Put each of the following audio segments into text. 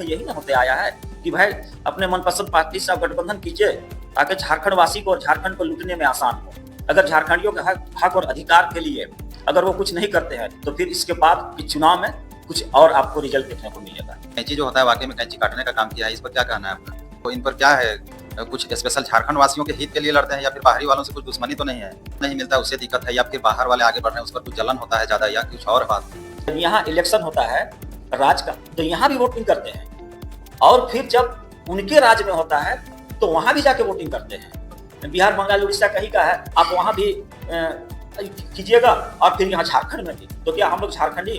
में यही ना होते आया है कि भाई अपने मनपसंद पार्टी से आप गठबंधन कीजिए ताकि झारखंड वासी को और झारखंड को लूटने में आसान हो। अगर झारखंडियों के हक और अधिकार के लिए अगर वो कुछ नहीं करते हैं तो फिर इसके बाद इस चुनाव में कुछ और आपको रिजल्ट देखने को मिलेगा। कैंची जो होता है वाकई में कैंची काटने का काम किया है, इस पर क्या कहना है आपका? तो इन पर क्या है, कुछ स्पेशल झारखंड वासियों के हित के लिए लड़ते हैं या फिर बाहरी वालों से कुछ दुश्मनी तो नहीं है, नहीं मिलता उससे दिक्कत है, या फिर बाहर वाले आगे बढ़ रहे हैं उस पर कुछ जलन होता है ज्यादा, या कुछ और बात? जब यहाँ इलेक्शन होता है राज का तो यहाँ भी वोटिंग करते हैं, और फिर जब उनके राज्य में होता है तो वहां भी जाके वोटिंग करते हैं। बिहार, बंगाल, उड़ीसा कहीं का है, आप वहां भी कीजिएगा और फिर यहाँ झारखंड में भी। तो क्या हम लोग झारखंडी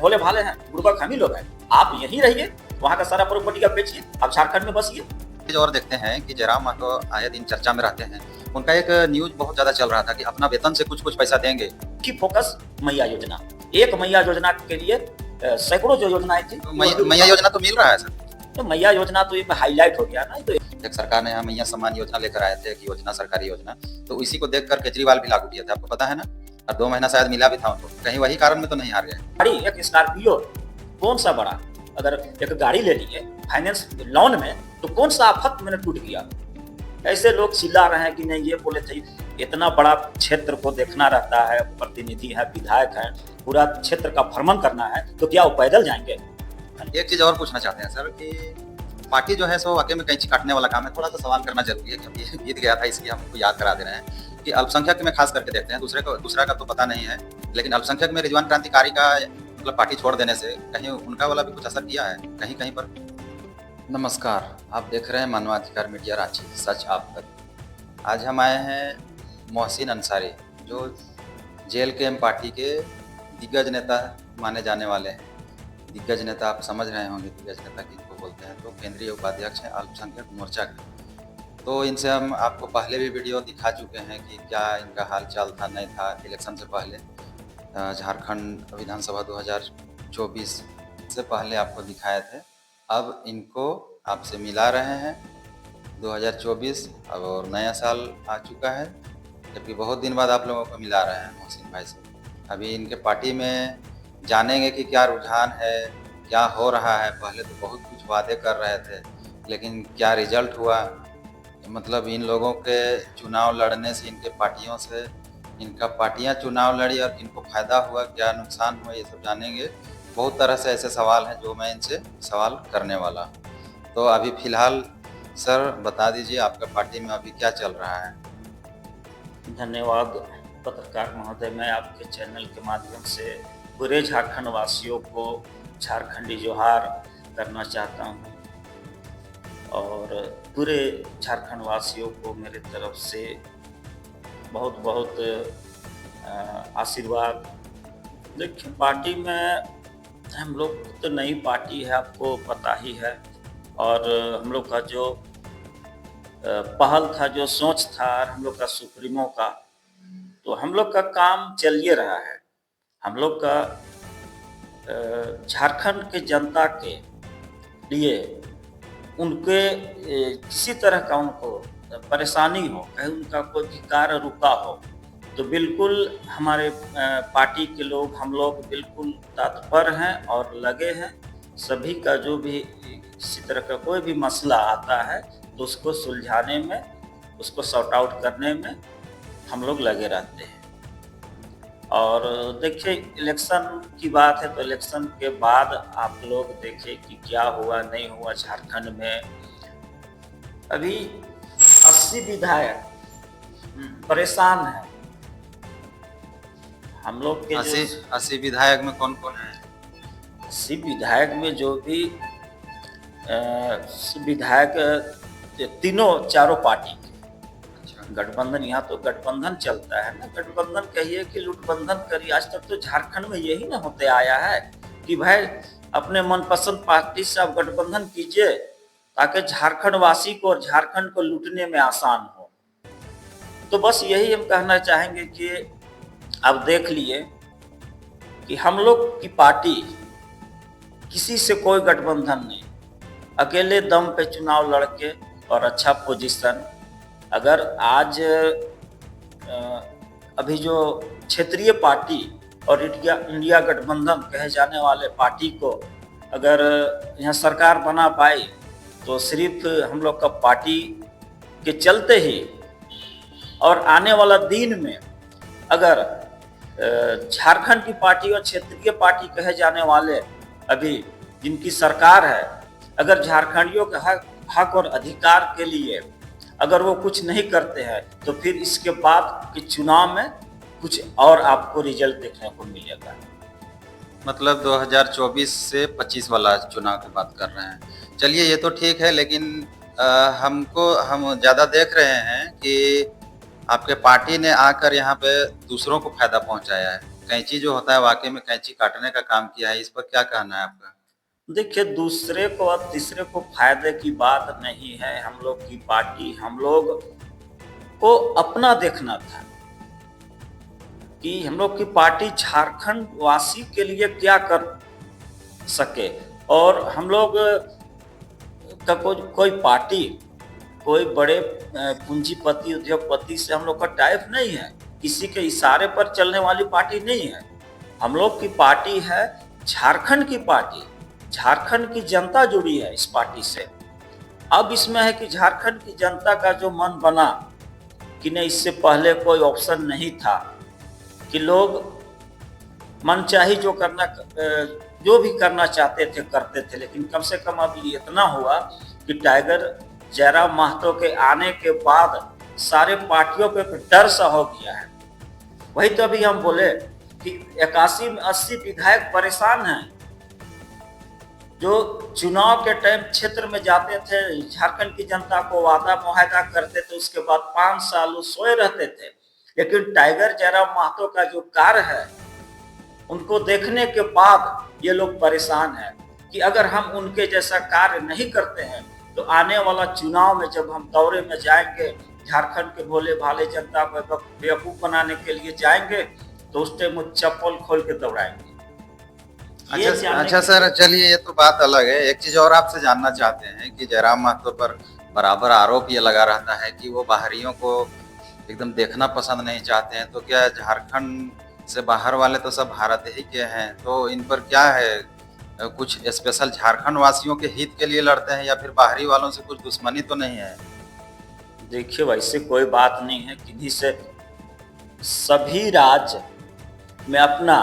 भोले भाले हैं, बुड़बक हम ही लोग हैं? आप यहीं रहिए, वहाँ का सारा प्रॉपर्टी का बेचिए, आप झारखंड में बसिए। और देखते हैं कि जयराम महतो आए दिन चर्चा में रहते हैं। उनका एक न्यूज बहुत ज्यादा चल रहा था कि अपना वेतन से कुछ कुछ पैसा देंगे। की फोकस मैया योजना, एक मैया योजना के लिए सैकड़ों जो योजनाएं थी, तो मैया योजना तो मिल रहा है सर। तो मैया योजना तो एक हाईलाइट हो गया ना। तो एक सरकार ने यहाँ मैया सम्मान योजना लेकर आए थे, एक योजना, सरकारी योजना, तो इसी को देखकर केजरीवाल भी लागू किया था, आपको पता है ना, और 2 महीना शायद मिला भी था उनको। कहीं वही कारण में तो नहीं हार गए? गाड़ी, एक स्कॉर्पियो, कौन सा बड़ा, अगर एक गाड़ी ले लिए फाइनेंस लोन में तो कौन सा आफत मैंने टूट गया। ऐसे लोग चिल्ला रहे हैं कि नहीं, ये बोले थे इतना बड़ा क्षेत्र को देखना रहता है, प्रतिनिधि है, विधायक है, पूरा क्षेत्र का भ्रमण करना है, तो क्या वो पैदल जाएंगे? एक चीज और पूछना चाहते हैं सर कि पार्टी जो है सो वाकई में कैंची काटने वाला काम है। थोड़ा सा सवाल करना जरूरी है क्योंकि ये बीत गया था, इसलिए हमको याद करा दे रहे हैं कि अल्पसंख्यक में खास करके देखते हैं, दूसरा का तो पता नहीं है, लेकिन अल्पसंख्यक में रिजवान क्रांतिकारी का मतलब पार्टी छोड़ देने से कहीं उनका वाला भी कुछ असर किया है कहीं कहीं पर? नमस्कार, आप देख रहे हैं मानवाधिकार मीडिया रांची, सच आप तक। आज हम आए हैं मोहसिन अंसारी, जो JLKM पार्टी के दिग्गज नेता माने जाने वाले हैं। दिग्गज नेता आप समझ रहे होंगे दिग्गज नेता किनको बोलते हैं, तो केंद्रीय उपाध्यक्ष हैं अल्पसंख्यक मोर्चा के। तो इनसे हम आपको पहले भी वीडियो दिखा चुके हैं कि क्या इनका हाल चाल था नहीं था इलेक्शन से पहले, झारखंड विधानसभा 2024 से पहले आपको दिखाए थे। अब इनको आपसे मिला रहे हैं 2024, अब और नया साल आ चुका है, जबकि बहुत दिन बाद आप लोगों को मिला रहे हैं मोहसिन भाई से। अभी इनके पार्टी में जानेंगे कि क्या रुझान है, क्या हो रहा है। पहले तो बहुत कुछ वादे कर रहे थे, लेकिन क्या रिजल्ट हुआ, मतलब इन लोगों के चुनाव लड़ने से, इनके पार्टियों से, इनका पार्टियां चुनाव लड़ी और इनको फायदा हुआ, क्या नुकसान हुआ, ये सब जानेंगे। बहुत तरह से ऐसे सवाल हैं जो मैं इनसे सवाल करने वाला। तो अभी फिलहाल सर बता दीजिए आपका पार्टी में अभी क्या चल रहा है? धन्यवाद पत्रकार महोदय, मैं आपके चैनल के माध्यम से पूरे झारखंड वासियों को झारखंडी जोहार करना चाहता हूँ, और पूरे झारखंड वासियों को मेरे तरफ से बहुत बहुत आशीर्वाद। देखिए, पार्टी में हम लोग तो नई पार्टी है, आपको पता ही है, और हम लोग का जो पहल था, जो सोच था हम लोग का सुप्रीमो का, तो हम लोग का काम चलिए रहा है। हम लोग का झारखंड के जनता के लिए उनके किसी तरह का उनको परेशानी हो, कहीं उनका कोई भी कार्य रुका हो, तो बिल्कुल हमारे पार्टी के लोग, हम लोग बिल्कुल तत्पर हैं और लगे हैं। सभी का जो भी किसी तरह का कोई भी मसला आता है तो उसको सुलझाने में, उसको सॉर्ट आउट करने में हम लोग लगे रहते हैं। और देखिए, इलेक्शन की बात है तो इलेक्शन के बाद आप लोग देखिए कि क्या हुआ नहीं हुआ झारखंड में। अभी 80 विधायक परेशान हैं। हम लोग के 80 विधायक में कौन कौन है? 80 विधायक में जो भी विधायक चारों पार्टी के गठबंधन, यहाँ तो गठबंधन चलता है ना, गठबंधन कहिए कि लुटबंधन करिए। आज तक तो झारखंड में यही ना होते आया है कि भाई अपने मनपसंद पार्टी से आप गठबंधन कीजिए ताकि झारखंड वासी को और झारखंड को लूटने में आसान हो। तो बस यही हम कहना चाहेंगे कि अब देख लिए कि हम लोग की पार्टी किसी से कोई गठबंधन नहीं, अकेले दम पे चुनाव लड़के और अच्छा पोजीशन। अगर आज अभी जो क्षेत्रीय पार्टी और इंडिया गठबंधन कहे जाने वाले पार्टी को अगर यहाँ सरकार बना पाए तो सिर्फ हम लोग का पार्टी के चलते ही, और आने वाला दिन में अगर झारखंड की पार्टी और क्षेत्रीय पार्टी कहे जाने वाले अभी जिनकी सरकार है, अगर झारखंडियों के हक और अधिकार के लिए अगर वो कुछ नहीं करते हैं तो फिर इसके बाद के चुनाव में कुछ और आपको रिजल्ट देखने को मिलेगा। मतलब 2024 से 25 वाला चुनाव की बात कर रहे हैं। चलिए ये तो ठीक है, लेकिन हम ज़्यादा देख रहे हैं कि आपके पार्टी ने आकर यहाँ पे दूसरों को फायदा पहुंचाया है। कैंची जो होता है वाकई में कैंची काटने का काम किया है, इस पर क्या कहना है आपका? देखिए, दूसरे को और तीसरे को फायदे की बात नहीं है। हम लोग की पार्टी, हम लोग को अपना देखना था कि हम लोग की पार्टी झारखंड वासी के लिए क्या कर सके, और हम लोग का कोई पार्टी कोई बड़े पूंजीपति उद्योगपति से हम लोग का टाइप नहीं है, किसी के इशारे पर चलने वाली पार्टी नहीं है। हम लोग की पार्टी है झारखंड की पार्टी, झारखंड की जनता जुड़ी है इस पार्टी से। अब इसमें है कि झारखंड की जनता का जो मन बना कि नहीं, इससे पहले कोई ऑप्शन नहीं था कि लोग मनचाही जो भी करना चाहते थे करते थे, लेकिन कम से कम अभी इतना हुआ कि टाइगर जयराम महतो के आने के बाद सारे पार्टियों पे डर सा हो गया है। वही तो अभी हम बोले कि 81 में 80 विधायक परेशान हैं, जो चुनाव के टाइम क्षेत्र में जाते थे, झारखंड की जनता को वादा मुआहदा करते थे, उसके बाद 5 साल वो सोए रहते थे। लेकिन टाइगर जयराम महतो का जो कार्य है, उनको देखने के बाद ये लोग परेशान हैं कि अगर हम उनके जैसा कार्य नहीं करते हैं तो आने वाला चुनाव में जब हम दौरे में जाएंगे, झारखंड के भोले भाले जनता को बेवकूफ बनाने के लिए जाएंगे, तो उस टाइम वो चप्पल खोल के दौड़ाएंगे। अच्छा सर, चलिए ये तो बात अलग है। एक चीज और आपसे जानना चाहते हैं कि जयराम महतो पर बराबर आरोप ये लगा रहता है कि वो बाहरियों को एकदम देखना पसंद नहीं चाहते हैं, तो क्या झारखंड से बाहर वाले तो सब भारत ही के हैं, तो इन पर क्या है, कुछ स्पेशल झारखंड वासियों के हित के लिए लड़ते हैं या फिर बाहरी वालों से कुछ दुश्मनी तो नहीं है? देखिए, वैसे कोई बात नहीं है किन्हीं से। सभी राज्य में अपना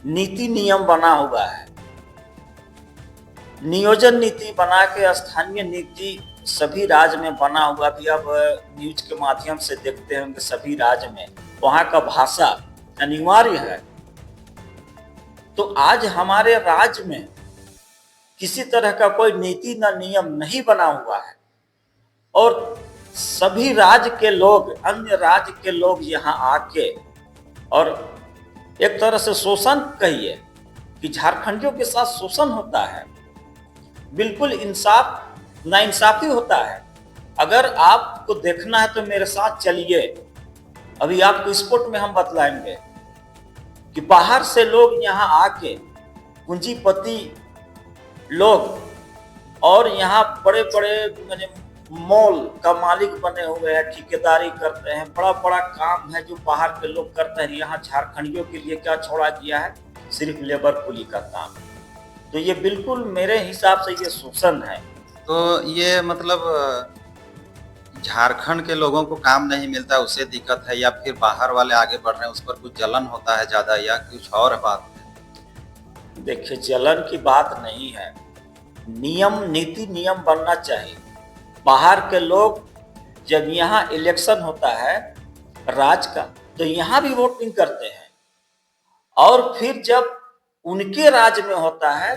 नीति नियम बना हुआ है, नियोजन नीति बना के स्थानीय नीति सभी राज्य में बना हुआ भी। अब न्यूज के माध्यम से देखते होंगे सभी राज्य में वहां का भाषा अनिवार्य है। तो आज हमारे राज्य में किसी तरह का कोई नीति न नियम नहीं बना हुआ है, और सभी राज्य के लोग, अन्य राज्य के लोग यहाँ आके और एक तरह से शोषण कहिए कि झारखंडियों के साथ शोषण होता है, बिल्कुल नाइंसाफी होता है। अगर आपको देखना है तो मेरे साथ चलिए, अभी आपको स्पॉट में हम बतलाएंगे कि बाहर से लोग यहाँ आके पूंजीपति लोग और यहाँ बड़े बड़े मॉल का मालिक बने हुए हैं, ठेकेदारी करते हैं, बड़ा बड़ा काम है जो बाहर के लोग करते हैं। यहाँ झारखंडियों के लिए क्या छोड़ा गया है? सिर्फ लेबर कुली का काम। तो ये बिल्कुल मेरे हिसाब से ये शोषण है। तो ये मतलब झारखंड के लोगों को काम नहीं मिलता उससे दिक्कत है, या फिर बाहर वाले आगे बढ़ रहे हैं उस पर कुछ जलन होता है ज्यादा, या कुछ और बात है? देखिए, जलन की बात नहीं है, नीति नियम बनना चाहिए। बाहर के लोग जब यहाँ इलेक्शन होता है राज्य का, तो यहाँ भी वोटिंग करते हैं, और फिर जब उनके राज्य में होता है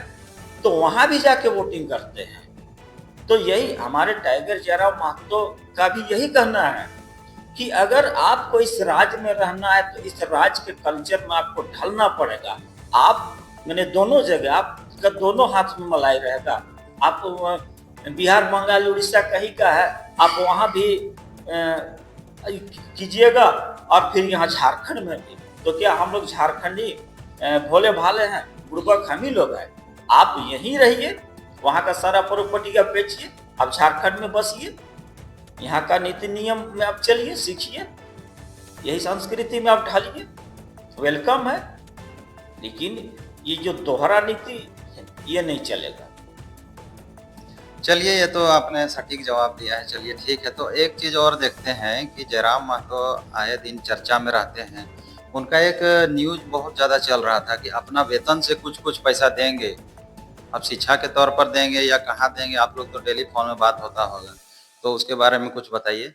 तो वहां भी जाके वोटिंग करते हैं। तो यही हमारे टाइगर जयराम महतो का भी यही कहना है कि अगर आपको इस राज्य में रहना है तो इस राज्य के कल्चर में आपको ढलना पड़ेगा। मैंने दोनों जगह आपका दोनों हाथ में मलाई रहेगा। आप बिहार, बंगाल, उड़ीसा कहीं का है, आप वहां भी कीजिएगा, और फिर यहाँ झारखंड में भी। तो क्या हम लोग झारखंडी भोले भाले हैं? बुड़बक हम ही लोग हैं। आप यहीं रहिए, वहां का सारा प्रॉपर्टी का बेचिए, आप झारखंड में बसिए, यहाँ का नीति नियम में आप चलिए, सीखिए, यही संस्कृति में आप ढालिए, वेलकम है। लेकिन ये जो दोहरा नीति ये नहीं चलेगा। चलिए, ये तो आपने सटीक जवाब दिया है। चलिए ठीक है, तो एक चीज़ और देखते हैं कि जयराम महतो आए दिन चर्चा में रहते हैं। उनका एक न्यूज़ बहुत ज़्यादा चल रहा था कि अपना वेतन से कुछ-कुछ पैसा देंगे। अब शिक्षा के तौर पर देंगे या कहाँ देंगे, आप लोग तो डेली फ़ोन में बात होता होगा। तो उसके बारे में कुछ बताइए?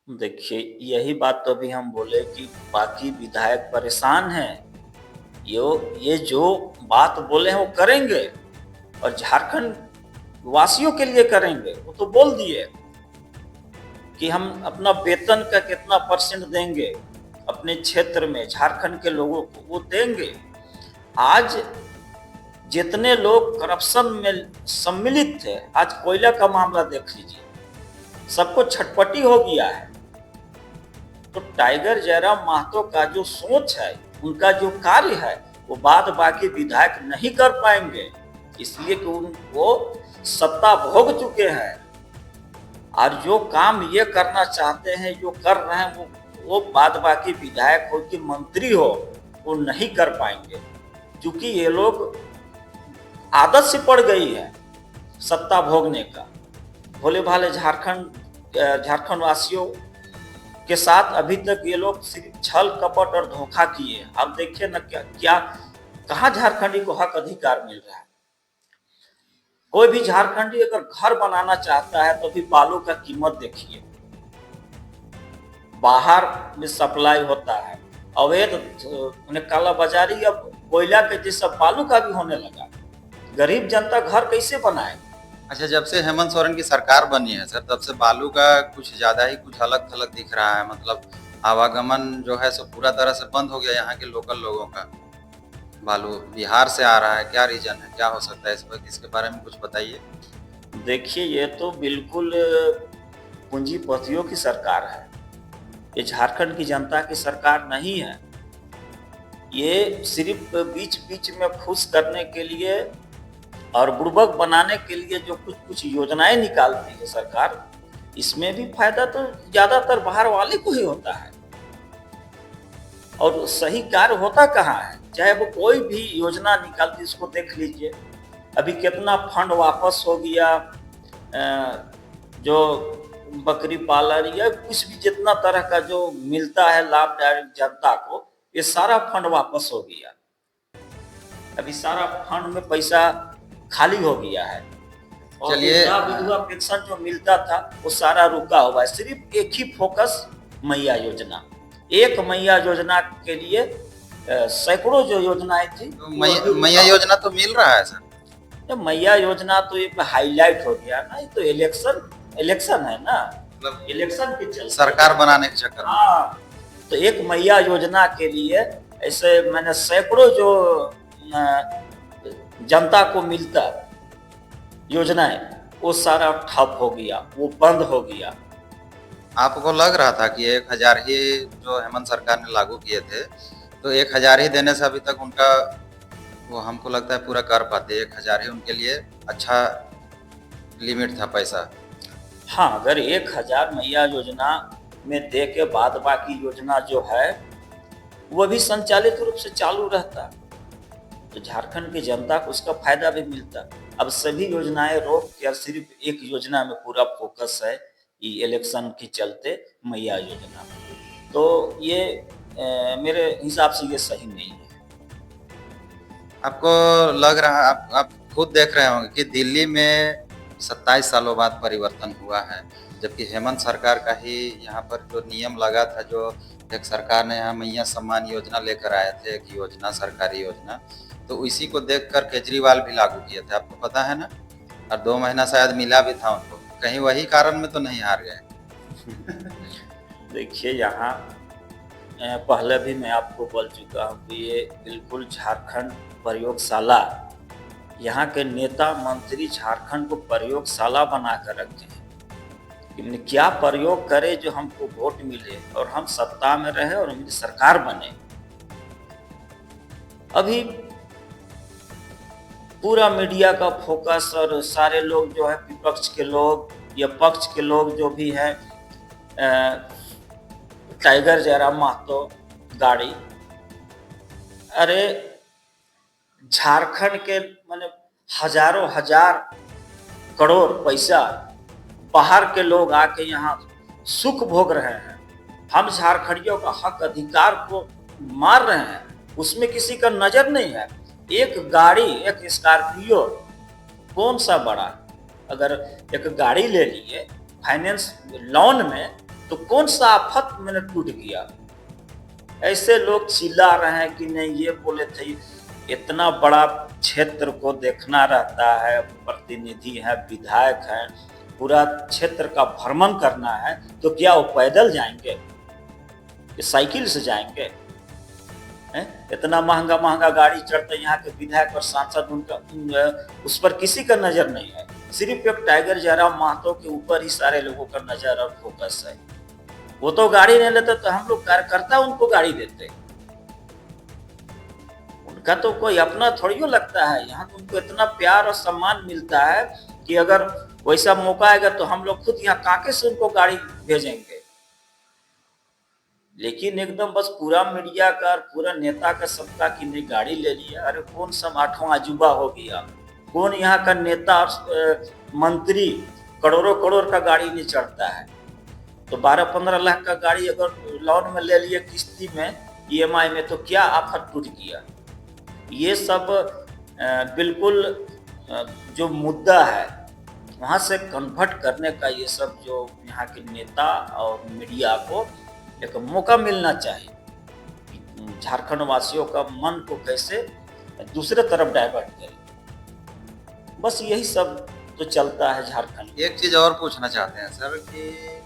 देखिए, यही बात तो अभी हम बोले कि बाकी विधायक परेशान हैं। ये जो बात बोले हैं वो करेंगे, और झारखंड वासियों के लिए करेंगे। वो तो बोल दिए कि हम अपना वेतन का कितना परसेंट देंगे अपने क्षेत्र में झारखंड के लोगों को, वो देंगे। आज जितने लोग करप्शन में सम्मिलित थे, आज कोयला का मामला देख लीजिए, सबको छटपटी हो गया है। तो टाइगर जयराम महतो का जो सोच है, उनका जो कार्य है, वो बाद बाकी विधायक नहीं कर पाएंगे, इसलिए कि वो सत्ता भोग चुके हैं। और जो काम ये करना चाहते हैं, जो कर रहे हैं, वो बाद बाकी विधायक हो कि मंत्री हो, वो नहीं कर पाएंगे, क्योंकि ये लोग आदत से पड़ गई है सत्ता भोगने का। भोले भाले झारखंड वासियों के साथ अभी तक ये लोग सिर्फ छल कपट और धोखा किए। अब देखिए ना, क्या कहाँ झारखंडी को हक अधिकार मिल रहा है। कोई भी झारखंडी अगर घर बनाना चाहता है तो भी बालू का कीमत देखिए, बाहर में सप्लाई होता है, अवैध काला बाजारी अब कोयला के जैसा बालू का भी होने लगा। गरीब जनता घर कैसे बनाए? अच्छा, जब से हेमंत सोरेन की सरकार बनी है सर, तब से बालू का कुछ ज़्यादा ही कुछ अलग-थलग दिख रहा है। मतलब आवागमन जो है सो पूरा तरह से बंद हो गया यहाँ के लोकल लोगों का। बालू बिहार से आ रहा है, क्या रीज़न है? क्या हो सकता है इस पर, इसके बारे में कुछ बताइए? देखिए, ये तो बिल्कुल पूंजीपतियों की सरकार है। ये झारखंड की जनता की सरकार नहीं है। ये सिर्फ बीच-बीच में खुश करने के लिए और बुड़बक बनाने के लिए जो कुछ योजनाएं निकालती है सरकार, इसमें भी फायदा तो ज्यादातर बाहर वाले को ही होता है, और सही कार्य होता कहाँ है? चाहे वो कोई भी योजना निकालती, इसको देख लीजिए, अभी कितना फंड वापस हो गया। जो बकरी पालन या कुछ भी जितना तरह का जो मिलता है लाभ जनता को, ये सारा फंड वापस हो गया। अभी सारा फंड में पैसा खाली हो गया है, और चलिए, विधवा पेंशन जो मिलता था वो सारा रुका हुआ है। सिर्फ एक ही फोकस, मैया योजना। एक मैया योजना के लिए सैकड़ों जो योजनाएं थी, तो मैया योजना तो मिल रहा है सर। तो मैया योजना तो एक हाईलाइट हो गया ना, ये तो इलेक्शन है ना, मतलब इलेक्शन के चलते सरकार बनाने के चक्कर में। हाँ, तो एक मैया योजना के लिए ऐसे मैंने सैकड़ों जो जनता को मिलता योजनाएं, वो सारा ठप हो गया, वो बंद हो गया। आपको लग रहा था कि 1000 ही जो हेमंत सरकार ने लागू किए थे, तो 1000 ही देने से अभी तक उनका, वो हमको लगता है पूरा कर पाते। 1000 ही उनके लिए अच्छा लिमिट था पैसा। हाँ, अगर 1000 मैया योजना में दे के बाद बाकी योजना जो है वो भी संचालित रूप से चालू रहता, तो झारखंड की जनता को उसका फायदा भी मिलता। अब सभी योजनाएं रोक के सिर्फ एक योजना में पूरा फोकस है, ये इलेक्शन के चलते मैया योजना। तो ये मेरे हिसाब से ये सही नहीं है। आपको लग रहा, आप खुद देख रहे होंगे कि दिल्ली में 27 सालों बाद परिवर्तन हुआ है, जबकि हेमंत सरकार का ही यहाँ पर जो नियम लगा था, जो एक सरकार ने यहाँ मैया सम्मान योजना लेकर आए थे, एक योजना, सरकारी योजना, तो इसी को देखकर केजरीवाल भी लागू किए थे, आपको पता है ना? और 2 महीना शायद मिला भी था उनको। कहीं वही कारण में तो नहीं हार गए? देखिए, यहाँ पहले भी मैं आपको बोल चुका हूँ कि ये बिल्कुल झारखंड प्रयोगशाला, यहाँ के नेता मंत्री झारखंड को प्रयोगशाला बना कर रखे हैं कि क्या प्रयोग करे जो हमको वोट मिले और हम सत्ता में रहे और हमारी सरकार बने। अभी पूरा मीडिया का फोकस और सारे लोग जो है, विपक्ष के लोग या पक्ष के लोग जो भी हैं, टाइगर जयराम महतो गाड़ी, अरे झारखंड के माने हजारों हजार करोड़ पैसा बाहर के लोग आके यहाँ सुख भोग रहे हैं, हम झारखंडियों का हक अधिकार को मार रहे हैं, उसमें किसी का नजर नहीं है। एक गाड़ी, एक स्कॉर्पियो कौन सा बड़ा, अगर एक गाड़ी ले लिए फाइनेंस लोन में तो कौन सा आफत मैंने टूट गया। ऐसे लोग चिल्ला रहे हैं कि नहीं, ये बोले थे इतना बड़ा क्षेत्र को देखना रहता है, प्रतिनिधि है, विधायक है, पूरा क्षेत्र का भ्रमण करना है, तो क्या वो पैदल जाएंगे, साइकिल से जाएंगे? इतना महंगा महंगा गाड़ी चढ़ते यहाँ के विधायक और सांसद, उनका उस पर किसी का नजर नहीं है। सिर्फ एक टाइगर जयराम महतो के ऊपर ही सारे लोगों का नजर और फोकस है। वो तो गाड़ी नहीं लेते तो हम लोग कार्यकर्ता उनको गाड़ी देते, उनका तो कोई अपना थोड़ी लगता है। यहाँ तो उनको इतना प्यार और सम्मान मिलता है कि अगर वैसा मौका आएगा तो हम लोग खुद यहाँ कांके से उनको गाड़ी भेजेंगे। लेकिन एकदम बस पूरा मीडिया का और पूरा नेता का सबका कि नहीं गाड़ी ले लिया। अरे कौन सा आठवां अजूबा हो गया, कौन यहाँ का नेता और मंत्री करोड़ों करोड़ का गाड़ी नहीं चढ़ता है? तो 12-15 लाख का गाड़ी अगर लोन में ले लिए किस्ती में, EMI में, तो क्या आफत टूट गया। ये सब बिल्कुल जो मुद्दा है वहाँ से कन्वर्ट करने का ये सब जो यहाँ के नेता और मीडिया को एक मौका मिलना चाहिए, झारखंड वासियों का मन को कैसे दूसरे तरफ डाइवर्ट करें। बस यही सब तो चलता है झारखंड। एक चीज और पूछना चाहते हैं सर कि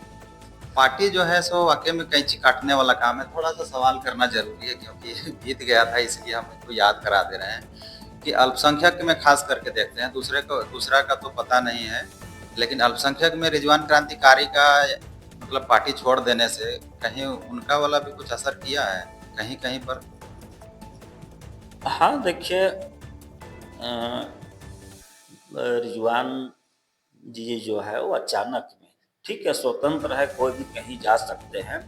पार्टी जो है सो वाकई में कैंची काटने वाला काम है। थोड़ा सा सवाल करना जरूरी है क्योंकि बीत गया था, इसलिए हम इसको याद करा दे रहे हैं कि अल्पसंख्यक में खास करके देखते हैं, दूसरा का तो पता नहीं है, लेकिन अल्पसंख्यक में रिजवान क्रांतिकारी का मतलब पार्टी छोड़ देने से कहीं उनका वाला भी कुछ असर किया है कहीं कहीं पर? हाँ देखिए, रिजवान जी जो है वो अचानक में, ठीक है स्वतंत्र है, कोई भी कहीं जा सकते हैं,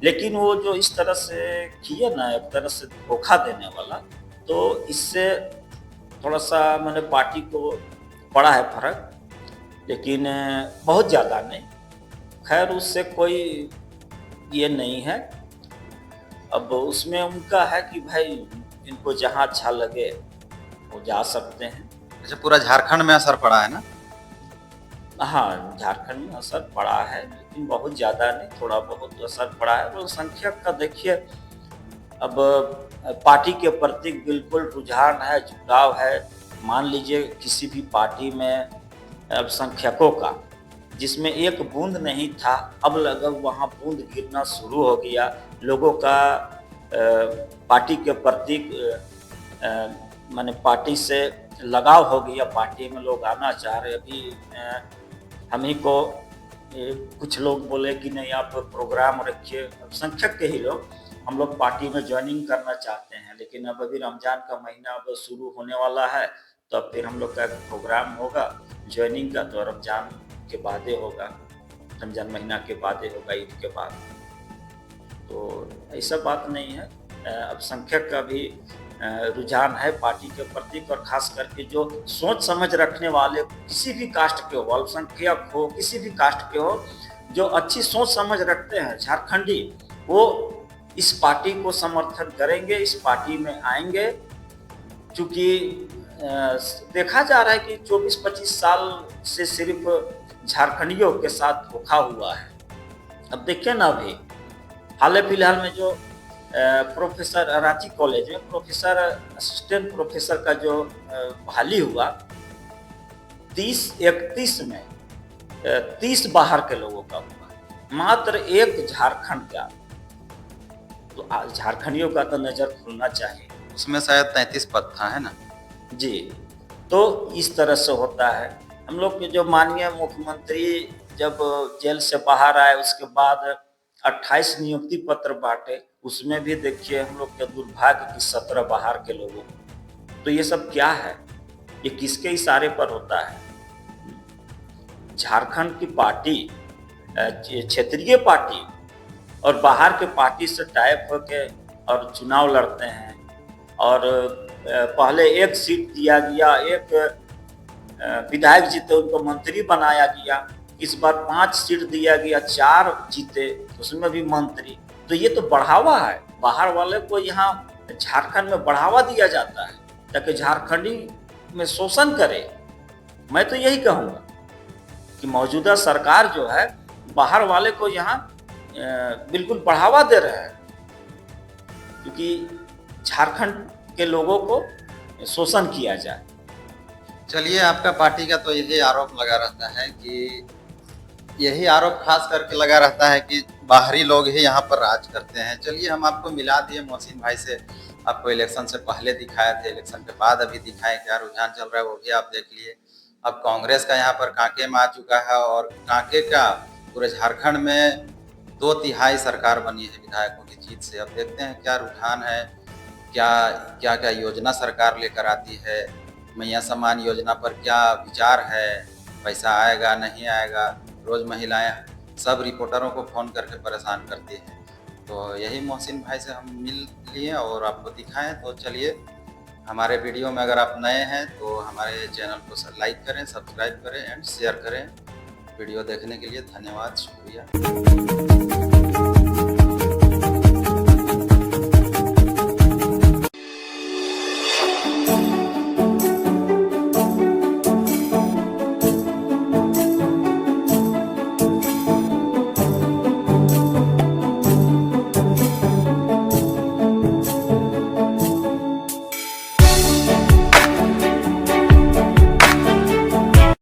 लेकिन वो जो इस तरह से किए ना, एक तरह से धोखा देने वाला, तो इससे थोड़ा सा मैंने पार्टी को पड़ा है फर्क, लेकिन बहुत ज़्यादा नहीं। खैर उससे कोई ये नहीं है। अब उसमें उनका है कि भाई इनको जहाँ अच्छा लगे वो जा सकते हैं। अच्छा, पूरा झारखंड में असर पड़ा है ना? हाँ, झारखंड में असर पड़ा है, लेकिन बहुत ज़्यादा नहीं, थोड़ा बहुत असर पड़ा है। वो संख्यक का देखिए, अब पार्टी के प्रति बिल्कुल रुझान है, झुकाव है। मान लीजिए किसी भी पार्टी में अब संख्यकों का जिसमें एक बूंद नहीं था, अब लगभग वहाँ बूंद गिरना शुरू हो गया। लोगों का पार्टी के प्रति माने पार्टी से लगाव हो गया, पार्टी में लोग आना चाह रहे। अभी हम ही को कुछ लोग बोले कि नहीं आप प्रोग्राम रखिए, संख्यक के ही लोग, हम लोग पार्टी में ज्वाइनिंग करना चाहते हैं, लेकिन अब अभी रमजान का महीना अब शुरू होने वाला है, तो अब फिर हम लोग का प्रोग्राम होगा ज्वाइनिंग का, तो रमजान के बाद होगा, रमजान महीना के बाद होगा, ईद के बाद। तो ऐसा बात नहीं है। अब संख्यक का भी रुझान है पार्टी के प्रति, और खास करके जो सोच समझ रखने वाले, किसी भी कास्ट के हो, अल्पसंख्यक हो, किसी भी कास्ट के हो, जो अच्छी सोच समझ रखते हैं झारखंडी, वो इस पार्टी को समर्थन करेंगे, इस पार्टी में आएंगे। चूँकि देखा जा रहा है कि 24-25 साल से सिर्फ झारखंडियों के साथ धोखा हुआ है। अब देखिए ना, अभी हाल फिलहाल में जो प्रोफेसर रांची कॉलेज में प्रोफेसर असिस्टेंट प्रोफेसर का जो बहाली हुआ, 30-31 में 30 बाहर के लोगों का हुआ, मात्र एक झारखंड का। तो झारखंडियों का तो नज़र खुलना चाहिए। उसमें शायद 33 पद था, है ना जी। तो इस तरह से होता है। हम लोग के जो माननीय मुख्यमंत्री जब जेल से बाहर आए, उसके बाद 28 नियुक्ति पत्र बांटे, उसमें भी देखिए हम लोग के दुर्भाग्य की 17 बाहर के लोगों। तो ये सब क्या है, ये किसके इशारे पर होता है? झारखंड की पार्टी, क्षेत्रीय पार्टी और बाहर के पार्टी से टाइप होके और चुनाव लड़ते हैं, और पहले एक सीट दिया गया, एक विधायक जीते उनको मंत्री बनाया गया। इस बार 5 सीट दिया गया, 4 जीते, उसमें भी मंत्री। तो ये तो बढ़ावा है, बाहर वाले को यहाँ झारखंड में बढ़ावा दिया जाता है ताकि झारखंडी में शोषण करे। मैं तो यही कहूँगा कि मौजूदा सरकार जो है बाहर वाले को यहाँ बिल्कुल बढ़ावा दे रहा है, क्योंकि झारखंड के लोगों को शोषण किया जाए। चलिए, आपका पार्टी का तो यही आरोप लगा रहता है कि यही आरोप खास करके लगा रहता है कि बाहरी लोग ही यहाँ पर राज करते हैं। चलिए, हम आपको मिला दिए मोहसिन भाई से। आपको इलेक्शन से पहले दिखाए थे, इलेक्शन के बाद अभी दिखाए, क्या रुझान चल रहा है वो भी आप देख लिए। अब कांग्रेस का यहाँ पर कांके में आ चुका है और कांके का पूरे झारखंड में 2/3 सरकार बनी है विधायकों की जीत से। अब देखते हैं क्या रुझान है, क्या क्या योजना सरकार लेकर आती है, मैया सम्मान योजना पर क्या विचार है, पैसा आएगा नहीं आएगा। रोज महिलाएं सब रिपोर्टरों को फ़ोन करके परेशान करती हैं। तो यही मोहसिन भाई से हम मिल लिए और आपको दिखाएं। तो चलिए, हमारे वीडियो में अगर आप नए हैं तो हमारे चैनल को लाइक करें, सब्सक्राइब करें एंड शेयर करें। वीडियो देखने के लिए धन्यवाद, शुक्रिया।